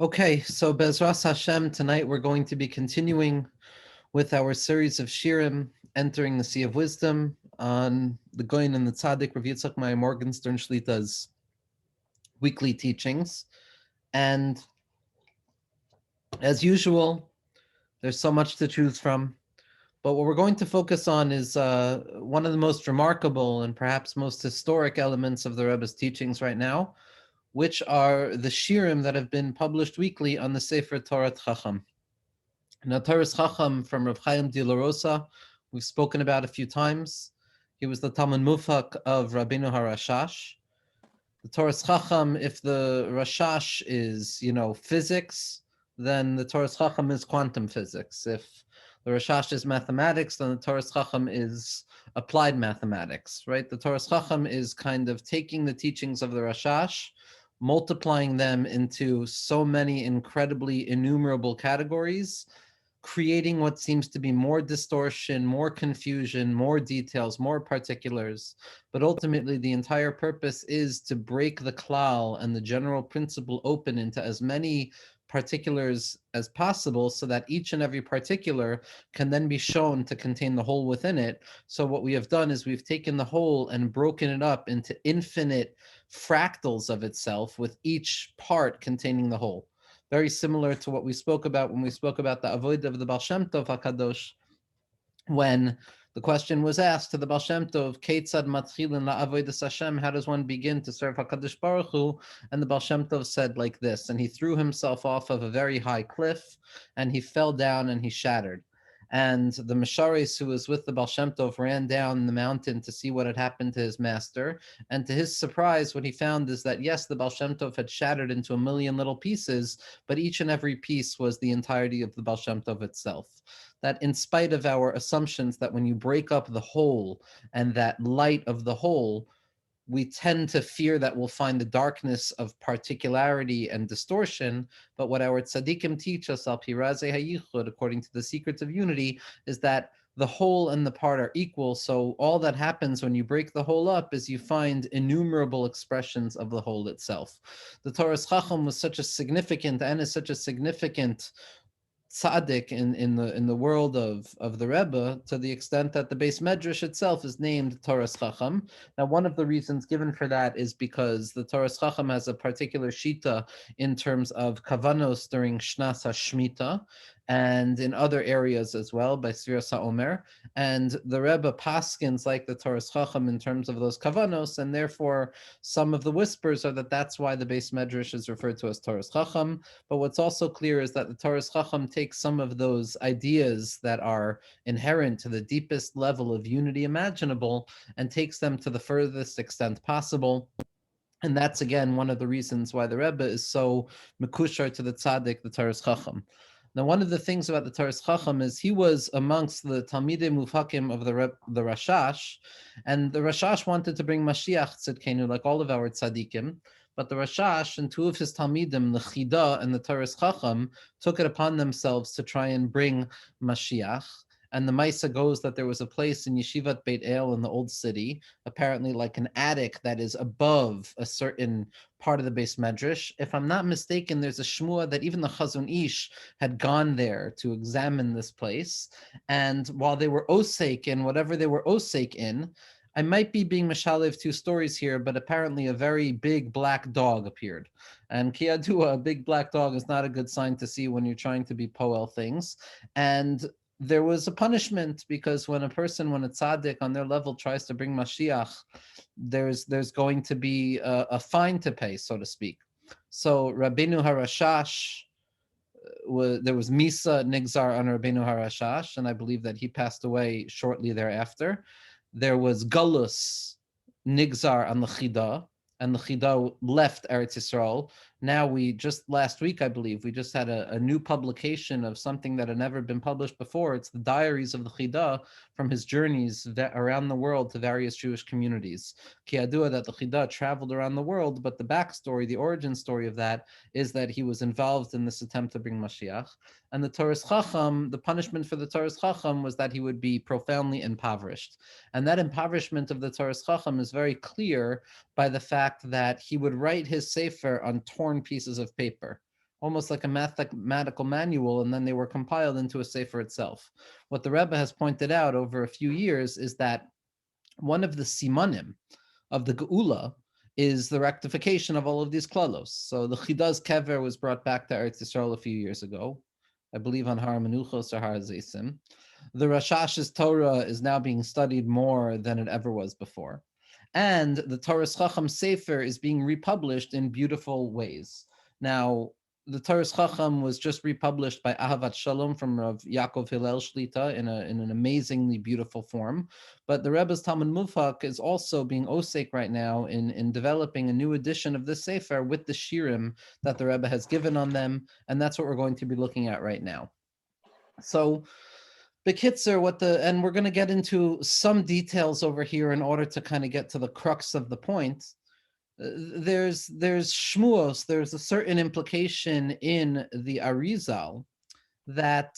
Okay, so Bezras Hashem, tonight we're going to be continuing with our series of Shirim, Entering the Sea of Wisdom, on the Goyin and the Tzaddik, Rav Yitzchak Meyer Morgenstern Shlita's weekly teachings. And as usual, there's so much to choose from. But what we're going to focus on is one of the most remarkable and perhaps most historic elements of the Rebbe's teachings right now, which are the Shirim that have been published weekly on the Sefer Torah Chacham. Now, Taurus Chacham from Rav Chaim de la Rosa, we've spoken about a few times. He was the Talmud Mufak of Rabbeinu HaRashash. The Taurus Chacham, if the Rashash is, physics, then the Taurus Chacham is quantum physics. If the Rashash is mathematics, then the Taurus Chacham is applied mathematics, right? The Taurus Chacham is kind of taking the teachings of the Rashash, multiplying them into so many incredibly innumerable categories, creating what seems to be more distortion, more confusion, more details, more particulars. But ultimately, the entire purpose is to break the klal and the general principle open into as many particulars as possible so that each and every particular can then be shown to contain the whole within it. So what we have done is we've taken the whole and broken it up into infinite fractals of itself, with each part containing the whole. Very similar to what we spoke about when we spoke about the avoid of the Baal Shem Tov HaKadosh, when the question was asked to the Baal Shem Tov, Keitzad matchilin la'avodas Hashem, how does one begin to serve HaKadosh Baruch Hu? And the Baal Shem Tov said like this, and he threw himself off of a very high cliff, and he fell down and he shattered. And the Misharis who was with the Baal Shem Tov ran down the mountain to see what had happened to his master. And to his surprise, what he found is that, yes, the Baal Shem Tov had shattered into a million little pieces, but each and every piece was the entirety of the Baal Shem Tov itself. That in spite of our assumptions that when you break up the whole and that light of the whole, we tend to fear that we'll find the darkness of particularity and distortion. But what our tzaddikim teach us, al pirazei hayichud, according to the secrets of unity, is that the whole and the part are equal. So all that happens when you break the whole up is you find innumerable expressions of the whole itself. The Taurus Chacham was such a significant and is such a significant tzaddik in the world of the Rebbe, to the extent that the Beis Medrash itself is named Taurus Chacham. Now, one of the reasons given for that is because the Taurus Chacham has a particular shita in terms of kavanos during Shnas HaShmita, and in other areas as well, by Sfiras HaOmer. And the Rebbe paskins like the Taurus Chacham in terms of those kavanos, and therefore some of the whispers are that that's why the Beis Medrash is referred to as Taurus Chacham. But what's also clear is that the Taurus Chacham takes some of those ideas that are inherent to the deepest level of unity imaginable and takes them to the furthest extent possible. And that's, again, one of the reasons why the Rebbe is so mekushar to the tzaddik, the Taurus Chacham. Now, one of the things about the Taurus Chacham is he was amongst the Talmidei Mufakim of the Rashash, and the Rashash wanted to bring Mashiach Tzidkenu, like all of our tzaddikim, but the Rashash and two of his Talmidim, the Chida and the Taurus Chacham, took it upon themselves to try and bring Mashiach. And the Maisa goes that there was a place in Yeshivat Beit El in the old city, apparently like an attic that is above a certain part of the Beis Medrash. If I'm not mistaken, there's a shmua that even the Chazon Ish had gone there to examine this place. And while they were osek in whatever they were osek in, I might be being mashalev two stories here, but apparently a very big black dog appeared. And kiyadua, a big black dog is not a good sign to see when you're trying to be poel things. And there was a punishment, because when a tzaddik on their level tries to bring Mashiach, there's going to be a fine to pay, so to speak. So Rabbeinu HaRashash, there was Misa Nigzar on Rabbeinu HaRashash, and I believe that he passed away shortly thereafter. There was Galus Nigzar on the Chida, and the Chida left Eretz Yisrael. Now last week, I believe, we just had a new publication of something that had never been published before. It's the diaries of the Chida from his journeys around the world to various Jewish communities. Kiyadua, that the Chida traveled around the world, but the backstory, the origin story of that is that he was involved in this attempt to bring Mashiach. And the Taurus Chacham, the punishment for the Taurus Chacham was that he would be profoundly impoverished. And that impoverishment of the Taurus Chacham is very clear by the fact that he would write his sefer on torn pieces of paper. almost like a mathematical manual, and then they were compiled into a sefer itself. What the Rebbe has pointed out over a few years is that one of the Semanim of the Geula is the rectification of all of these Klollos. So the Chidaz Kever was brought back to Eretz Yisrael a few years ago, I believe on Har Menuchos or Har Zeisim. The Rashash's Torah is now being studied more than it ever was before. And the Taurus Chacham Sefer is being republished in beautiful ways. Now, the Taurus Chacham was just republished by Ahavat Shalom from Rav Yaakov Hillel Shlita in an amazingly beautiful form. But the Rebbe's Talmud Mufak is also being osek right now in developing a new edition of this Sefer with the shirim that the Rebbe has given on them, and that's what we're going to be looking at right now. So, Bekitzer, and we're going to get into some details over here in order to kind of get to the crux of the point. There's shmuos, there's a certain implication in the Arizal that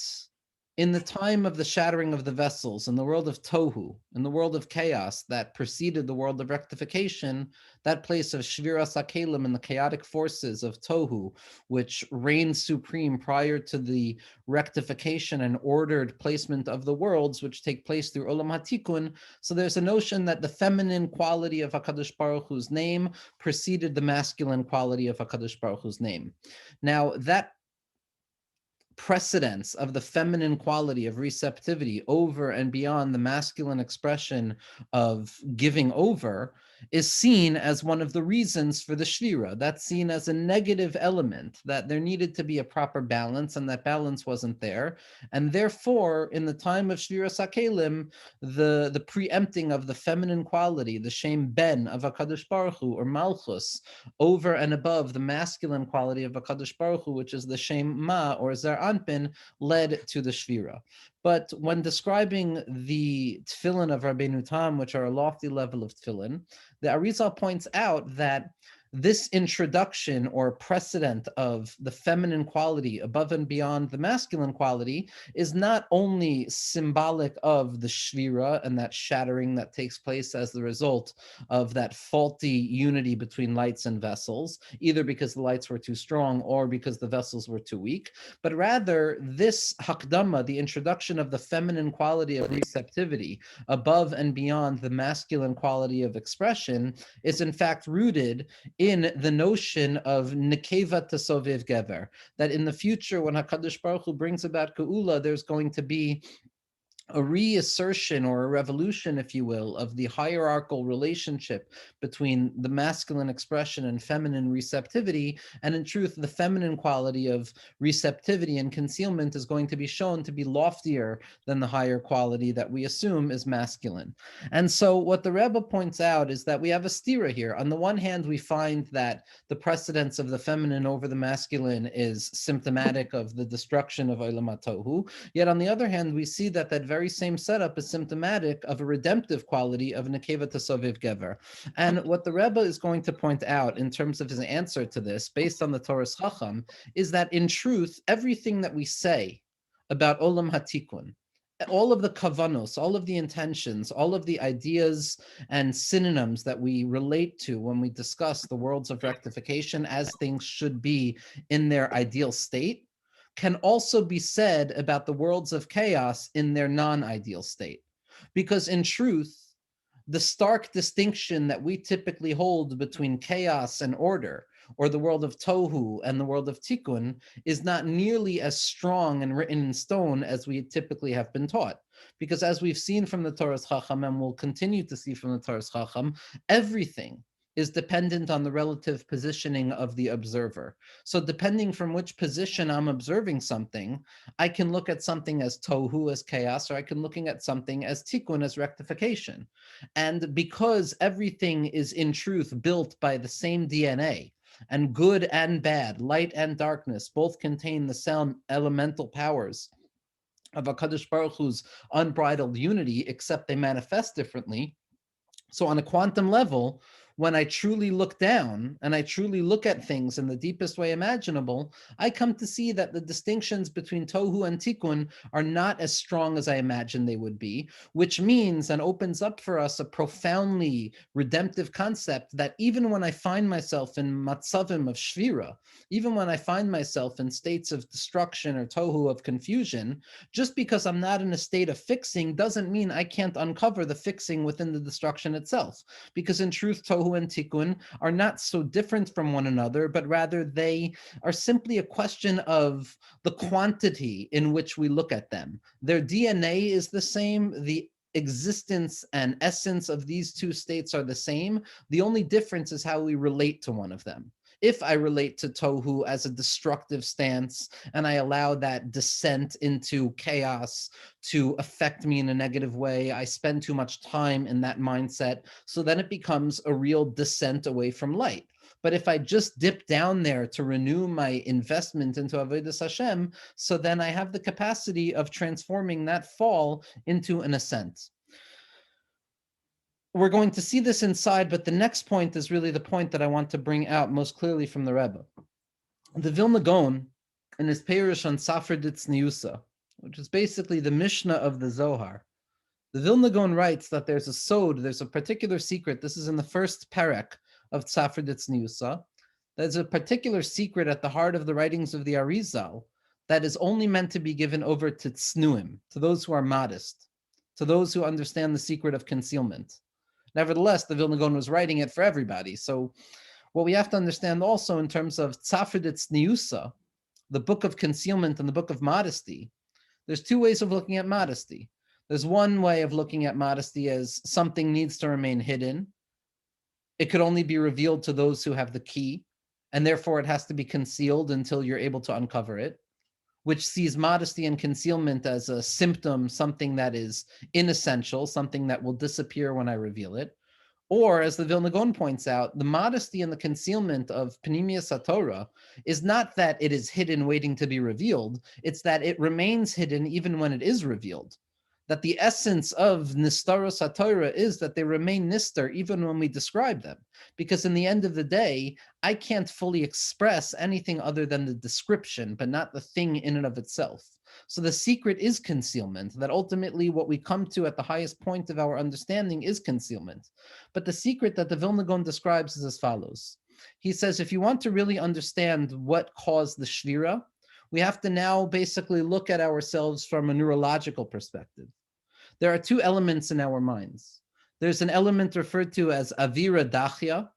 in the time of the shattering of the vessels, in the world of tohu, in the world of chaos that preceded the world of rectification, that place of shviras hakelim and the chaotic forces of tohu, which reigned supreme prior to the rectification and ordered placement of the worlds, which take place through Olam HaTikun. So there's a notion that the feminine quality of HaKadosh Baruch Hu's name preceded the masculine quality of HaKadosh Baruch Hu's name. Now, that precedence of the feminine quality of receptivity over and beyond the masculine expression of giving over is seen as one of the reasons for the shvira. That's seen as a negative element, that there needed to be a proper balance, and that balance wasn't there. And therefore, in the time of shvira sakelim, the preempting of the feminine quality, the shem ben of HaKadosh Baruch Hu, or malchus, over and above the masculine quality of HaKadosh Baruch Hu, which is the shem ma, or zer anpin, led to the shvira. But when describing the tefillin of Rabbeinu Tam, which are a lofty level of tefillin, the Arizal points out that this introduction or precedent of the feminine quality above and beyond the masculine quality is not only symbolic of the shvira and that shattering that takes place as the result of that faulty unity between lights and vessels, either because the lights were too strong or because the vessels were too weak, but rather this hakdama, the introduction of the feminine quality of receptivity above and beyond the masculine quality of expression, is in fact rooted in the notion of nekeva tesovev gever, that in the future, when HaKadosh Baruch Hu brings about Geula, there's going to be a reassertion or a revolution, if you will, of the hierarchical relationship between the masculine expression and feminine receptivity. And in truth, the feminine quality of receptivity and concealment is going to be shown to be loftier than the higher quality that we assume is masculine. And so what the Rebbe points out is that we have a stira here. On the one hand, we find that the precedence of the feminine over the masculine is symptomatic of the destruction of Olam HaTohu. Yet on the other hand, we see that very same setup is symptomatic of a redemptive quality of nekeva tesovev gever. And what the Rebbe is going to point out in terms of his answer to this, based on the Taurus Chacham, is that in truth, everything that we say about Olam HaTikun, all of the kavanos, all of the intentions, all of the ideas and synonyms that we relate to when we discuss the worlds of rectification as things should be in their ideal state, can also be said about the worlds of chaos in their non-ideal state. Because in truth, the stark distinction that we typically hold between chaos and order, or the world of tohu and the world of tikkun, is not nearly as strong and written in stone as we typically have been taught. Because as we've seen from the Taurus Chacham, and will continue to see from the Taurus Chacham, everything is dependent on the relative positioning of the observer. So depending from which position I'm observing something, I can look at something as tohu, as chaos, or I can looking at something as tikkun, as rectification. And because everything is in truth built by the same DNA, and good and bad, light and darkness, both contain the same elemental powers of HaKadosh Baruch Hu's unbridled unity, except they manifest differently. So on a quantum level, when I truly look down and I truly look at things in the deepest way imaginable, I come to see that the distinctions between tohu and tikkun are not as strong as I imagined they would be, which means and opens up for us a profoundly redemptive concept that even when I find myself in matzavim of shvira, even when I find myself in states of destruction or tohu of confusion, just because I'm not in a state of fixing doesn't mean I can't uncover the fixing within the destruction itself. Because in truth, tohu and tikkun are not so different from one another, but rather they are simply a question of the quantity in which we look at them. Their DNA is the same. The existence and essence of these two states are the same. The only difference is how we relate to one of them. If I relate to tohu as a destructive stance and I allow that descent into chaos to affect me in a negative way, I spend too much time in that mindset, so then it becomes a real descent away from light. But if I just dip down there to renew my investment into Avodas Hashem, so then I have the capacity of transforming that fall into an ascent. We're going to see this inside, but the next point is really the point that I want to bring out most clearly from the Rebbe. The Vilna Gaon, in his Perush on Safra Ditzniusa, which is basically the Mishnah of the Zohar, the Vilna Gaon writes that there's a sod, there's a particular secret. This is in the first perek of Safra Ditzniusa. There's a particular secret at the heart of the writings of the Arizal that is only meant to be given over to tznuim, to those who are modest, to those who understand the secret of concealment. Nevertheless, the Vilna Gaon was writing it for everybody. So what we have to understand also in terms of Safra Ditzniusa, the book of concealment and the book of modesty, there's two ways of looking at modesty. There's one way of looking at modesty as something needs to remain hidden. It could only be revealed to those who have the key, and therefore it has to be concealed until you're able to uncover it, which sees modesty and concealment as a symptom, something that is inessential, something that will disappear when I reveal it. Or, as the Vilna Gaon points out, the modesty and the concealment of Pnimius HaTorah is not that it is hidden waiting to be revealed, it's that it remains hidden even when it is revealed. That the essence of Nistaros HaTorah is that they remain Nistar even when we describe them. Because in the end of the day, I can't fully express anything other than the description, but not the thing in and of itself. So the secret is concealment, that ultimately what we come to at the highest point of our understanding is concealment. But the secret that the Vilna Gaon describes is as follows. He says, if you want to really understand what caused the Shvira, we have to now basically look at ourselves from a neurological perspective. There are two elements in our minds. There's an element referred to as avira dachya,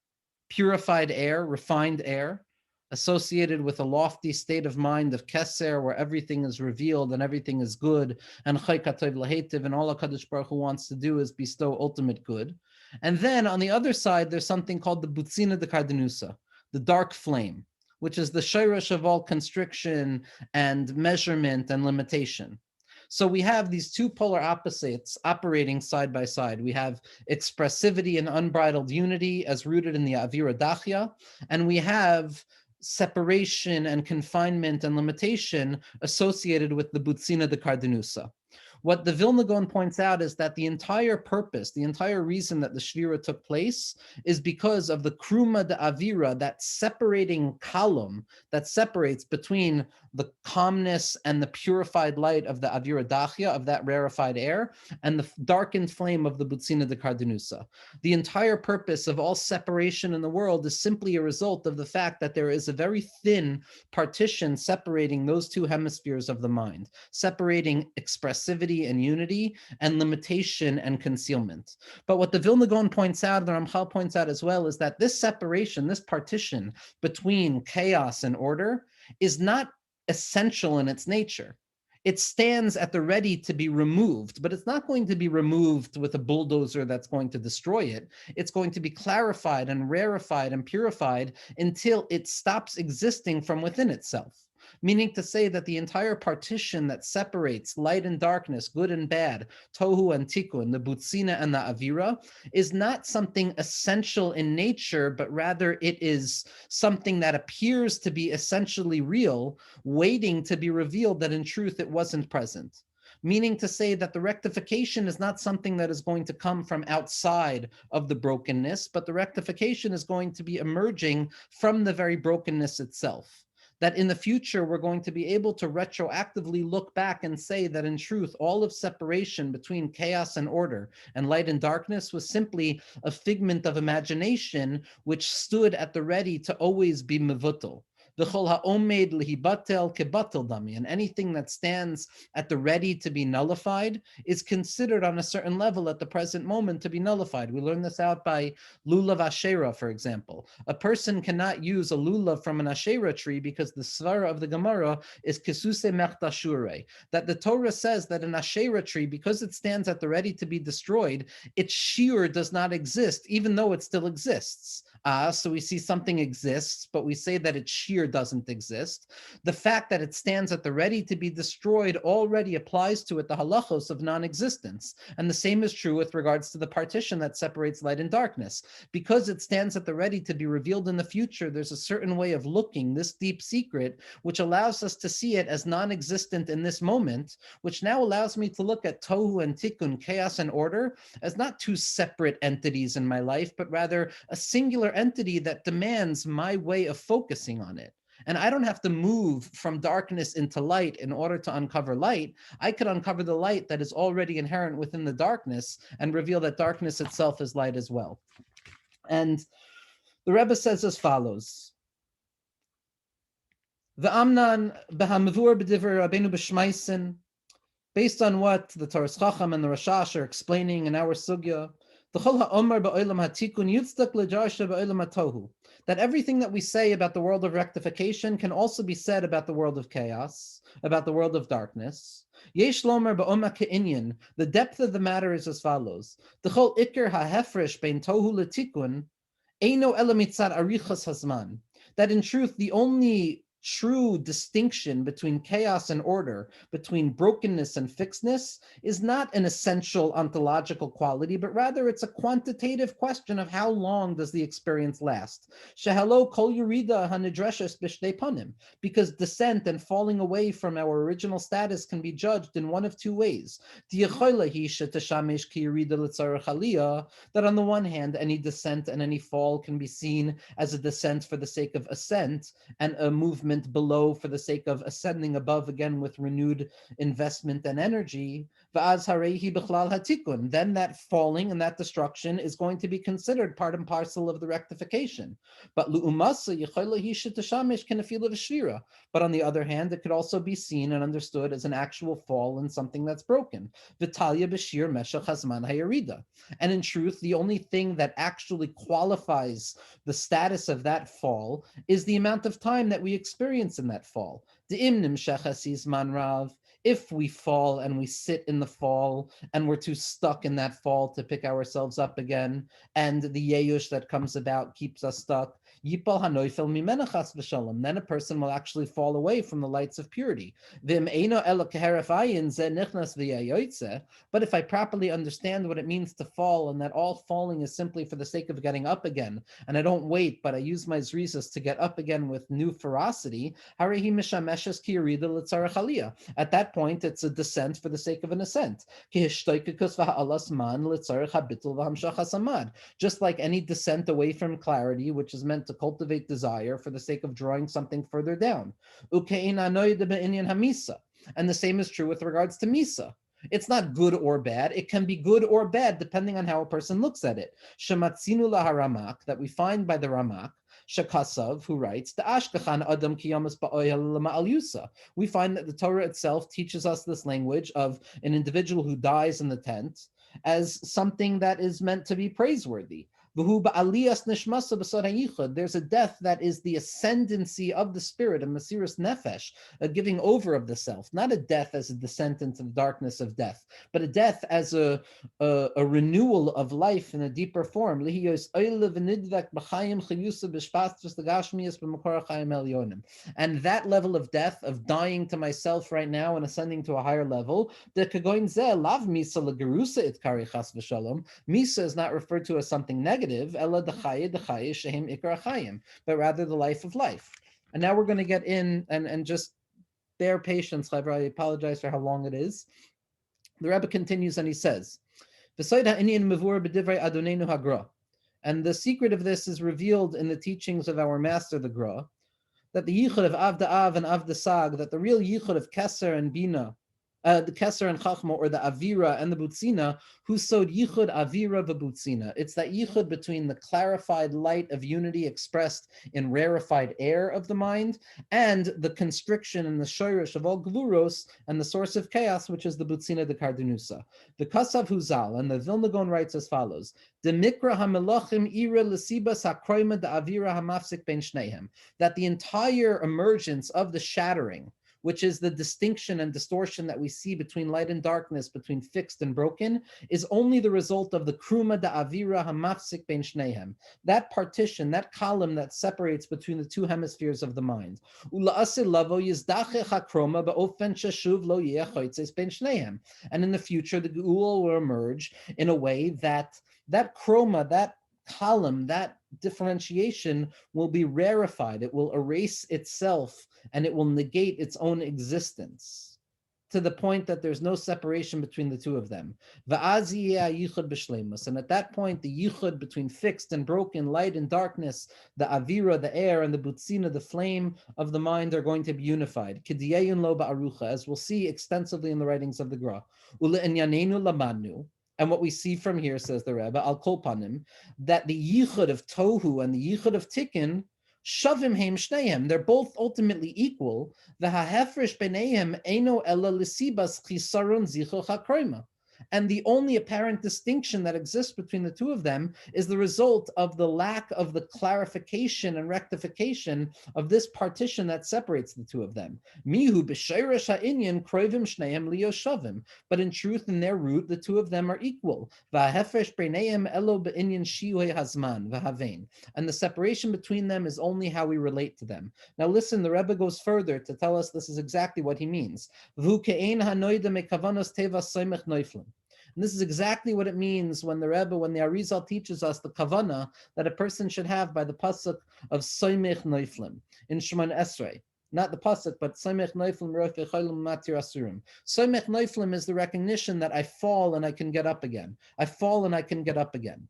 purified air, refined air, associated with a lofty state of mind of keser, where everything is revealed and everything is good, and chay katov lahetiv, and all HaKadosh Baruch Hu wants to do is bestow ultimate good. And then on the other side, there's something called the butzina de kardenusa, the dark flame, which is the shayrash of all constriction and measurement and limitation. So we have these two polar opposites operating side by side. We have expressivity and unbridled unity as rooted in the avira dachya, and we have separation and confinement and limitation associated with the butzina de kardenusa. What the Vilna Gaon points out is that the entire purpose, the entire reason that the Shvira took place is because of the Kruma de Avira, that separating column that separates between the calmness and the purified light of the Avira Dachya, of that rarefied air, and the darkened flame of the Butzina de Kardenusa. The entire purpose of all separation in the world is simply a result of the fact that there is a very thin partition separating those two hemispheres of the mind, separating expressivity and unity and limitation and concealment. But what the Vilna Gaon points out, and the Ramchal points out as well, is that this separation, this partition between chaos and order is not essential in its nature. It stands at the ready to be removed, but it's not going to be removed with a bulldozer that's going to destroy it. It's going to be clarified and rarefied and purified until it stops existing from within itself. Meaning to say that the entire partition that separates light and darkness, good and bad, tohu and tikkun, the butzina and the avira, is not something essential in nature, but rather it is something that appears to be essentially real, waiting to be revealed that in truth it wasn't present. meaning to say that the rectification is not something that is going to come from outside of the brokenness, but the rectification is going to be emerging from the very brokenness itself. That in the future, we're going to be able to retroactively look back and say that in truth, all of separation between chaos and order and light and darkness was simply a figment of imagination, which stood at the ready to always be mevutal. V'chol ha'omed lihibatel kebatel dami, and anything that stands at the ready to be nullified is considered on a certain level at the present moment to be nullified. We learn this out by lulav ashera, for example. A person cannot use a lulav from an ashera tree because the svara of the Gemara is kesuse mechtashure, that the Torah says that an ashera tree, because it stands at the ready to be destroyed, its shear does not exist, even though it still exists. So we see something exists, but we say that its shear doesn't exist. The fact that it stands at the ready to be destroyed already applies to it the halachos of non-existence. And the same is true with regards to the partition that separates light and darkness. Because it stands at the ready to be revealed in the future, there's a certain way of looking, this deep secret, which allows us to see it as non-existent in this moment, which now allows me to look at tohu and tikkun, chaos and order, as not two separate entities in my life, but rather a singular entity that demands my way of focusing on it. And I don't have to move from darkness into light in order to uncover light. I could uncover the light that is already inherent within the darkness and reveal that darkness itself is light as well. And the Rebbe says as follows: V'amnan b'hamavur b'divrei Rabbeinu b'shmaisin, based on what the Taurus Chacham and the Rashash are explaining in our sugya, that everything that we say about the world of rectification can also be said about the world of chaos, about the world of darkness. The depth of the matter is as follows: that in truth, the only true distinction between chaos and order, between brokenness and fixedness, is not an essential ontological quality, but rather it's a quantitative question of how long does the experience last. Shehalo kol yurida hanidreshes b'shtei panim, because descent and falling away from our original status can be judged in one of two ways. That on the one hand, any descent and any fall can be seen as a descent for the sake of ascent, and a movement below for the sake of ascending above again with renewed investment and energy. Then that falling and that destruction is going to be considered part and parcel of the rectification. But on the other hand, it could also be seen and understood as an actual fall in something that's broken. And in truth, the only thing that actually qualifies the status of that fall is the amount of time that we experience in that fall. If we fall and we sit in the fall and we're too stuck in that fall to pick ourselves up again, and the yeyush that comes about keeps us stuck, then a person will actually fall away from the lights of purity. But if I properly understand what it means to fall, and that all falling is simply for the sake of getting up again, and I don't wait, but I use my zrizas to get up again with new ferocity, at that point, it's a descent for the sake of an ascent. Just like any descent away from clarity, which is meant to cultivate desire for the sake of drawing something further down. And the same is true with regards to Misa. It's not good or bad. It can be good or bad depending on how a person looks at it. Shematzinu laharamak, that we find by the Ramak, Shakasav, who writes, the Ashkachan Adam Kiyamas Ba'al Yusa. We find that the Torah itself teaches us this language of an individual who dies in the tent as something that is meant to be praiseworthy. There's a death that is the ascendancy of the spirit, a Mesiras Nefesh, a giving over of the self, not a death as a descent into the darkness of death, but a death as a renewal of life in a deeper form. And that level of death, of dying to myself right now and ascending to a higher level, Misa is not referred to as something negative, but rather the life of life. And now we're going to get in and just bear patience, Clever. I apologize for how long it is. The Rebbe continues and he says, "V'soid ha'inyan mevur b'divrei Adonenu hagra." And the secret of this is revealed in the teachings of our master, the Gra, that the yichud of Avda Av and Avda Sag, that the real yichud of Keser and Bina, the Keser and Chachma, or the Avira and the Butzina, who sowed yichud Avira v'Butzina. It's that yichud between the clarified light of unity expressed in rarefied air of the mind and the constriction and the shoirish of all gvuros and the source of chaos, which is the Butzina de Kardinusa. The Kasav Huzal, and the Vilna Gaon writes as follows: "De mikra hamelachim ira lesibas hakroima de avira hamafsik ben shneihem." That the entire emergence of the shattering, which is the distinction and distortion that we see between light and darkness, between fixed and broken, is only the result of the kruma da avira hamafsik ben shneihem, that partition, that column that separates between the two hemispheres of the mind. Ula Is lavo yizdache hakroma beofen sheshuv lo yeh choitzes ben shneihem. And in the future, the Geula will emerge in a way that chroma, that column, that differentiation will be rarefied. It will erase itself and it will negate its own existence to the point that there's no separation between the two of them. And at that point, the yichud between fixed and broken, light and darkness, the avira, the air, and the butzina, the flame of the mind, are going to be unified. As we'll see extensively in the writings of the Gra. And what we see from here, says the Rebbe, al kolpanim, that the yichud of tohu and the yichud of tikkun, shavim heim shneihem, they're both ultimately equal. The hahefresh b'neihem eino ela lisibas chisaron zicho hakroima. And the only apparent distinction that exists between the two of them is the result of the lack of the clarification and rectification of this partition that separates the two of them. Mihu b'shayresh ha'inyan kroivim shneim liyoshavim. But in truth, in their root, the two of them are equal. V'hahefresh b'neihem elo b'inyan shiuei hazman v'havein. And the separation between them is only how we relate to them. Now listen, the Rebbe goes further to tell us this is exactly what he means. V'hu ke'ein hanoida mekavanos teva soimech noiflim. And this is exactly what it means when the Arizal teaches us the kavana that a person should have by the pasuk of Soimech Noiflim in Shemon Esrei. Not the pasuk, but Soimech Noiflim Rof Yecholim Matir Asurim. Soimech Noiflim is the recognition that I fall and I can get up again. I fall and I can get up again.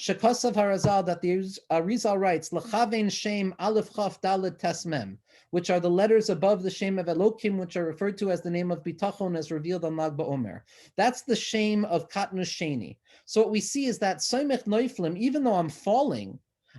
Shekasav Harazal, that the Arizal writes, L'chavein Shem Aleph Chaf Dalet Tesmem, which are the letters above the Shem of Elokim, which are referred to as the name of Bitachon as revealed on Lag BaOmer. That's the Shem of Katnus Sheni. So what we see is that Soimech Noiflim, even though I'm falling,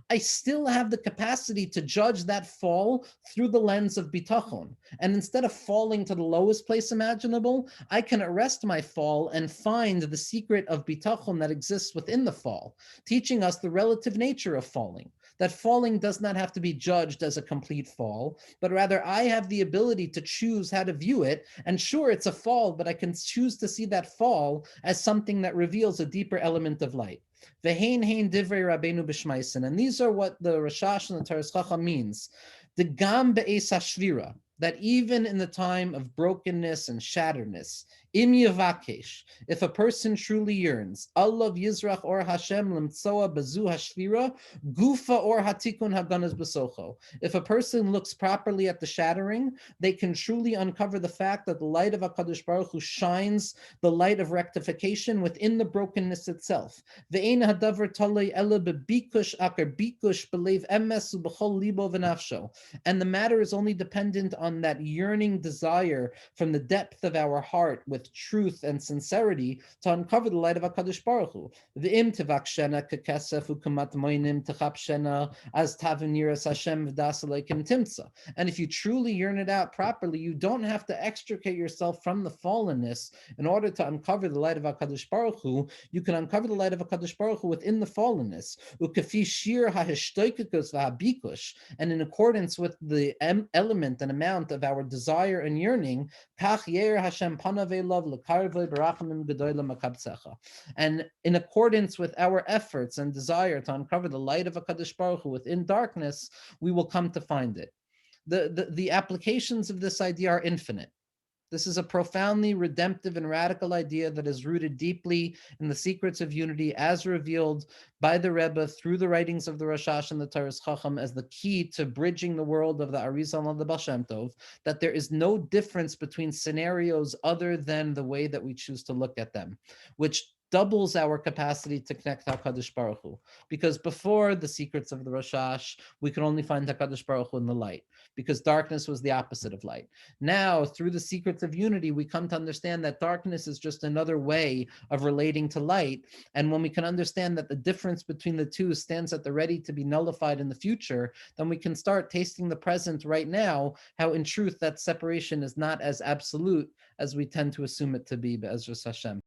I still have the capacity to judge that fall through the lens of bitachon. And instead of falling to the lowest place imaginable, I can arrest my fall and find the secret of bitachon that exists within the fall, teaching us the relative nature of falling. That falling does not have to be judged as a complete fall, but rather I have the ability to choose how to view it. And sure, it's a fall, but I can choose to see that fall as something that reveals a deeper element of light. Ve'hein hein divrei Rabbeinu b'shmaisen, and these are what the Rashash and the Taurus Chacham means. The gam be'es hashvira, that even in the time of brokenness and shatteredness, im yavakesh, if a person truly yearns, Allah yizrach or Hashem limtsoa bezu hashvira, gufa or hatikun haganas besocho. If a person looks properly at the shattering, they can truly uncover the fact that the light of HaKadosh Baruch Hu shines the light of rectification within the brokenness itself. Ve'ein hadavar talei ela bebikush akar bikush belev emes ubechol libo v'nafsho. And the matter is only dependent on that yearning desire from the depth of our heart with truth and sincerity to uncover the light of HaKadosh Baruch Hu. V'im tivakshena kekesef u'kamat moinim techapshena as tavim yiras Hashem v'das aleikim timtza. And if you truly yearn it out properly, you don't have to extricate yourself from the fallenness in order to uncover the light of HaKadosh Baruch Hu. You can uncover the light of HaKadosh Baruch Hu within the fallenness. U'kafi shir ha'hishtoikikus v'habikush. And in accordance with the element and amount of our desire and yearning, and in accordance with our efforts and desire to uncover the light of HaKadosh Baruch Hu within darkness, we will come to find it. The applications of this idea are infinite. This is a profoundly redemptive and radical idea that is rooted deeply in the secrets of unity as revealed by the Rebbe through the writings of the Rashash and the Taurus Chacham as the key to bridging the world of the Arizal and the Baal Shem Tov, that there is no difference between scenarios other than the way that we choose to look at them, which doubles our capacity to connect HaKadosh Baruch Hu. Because before the secrets of the Rashash, we could only find HaKadosh Baruch Hu in the light, because darkness was the opposite of light. Now, through the secrets of unity, we come to understand that darkness is just another way of relating to light. And when we can understand that the difference between the two stands at the ready to be nullified in the future, then we can start tasting the present right now, how in truth that separation is not as absolute as we tend to assume it to be, Be'ezras Hashem.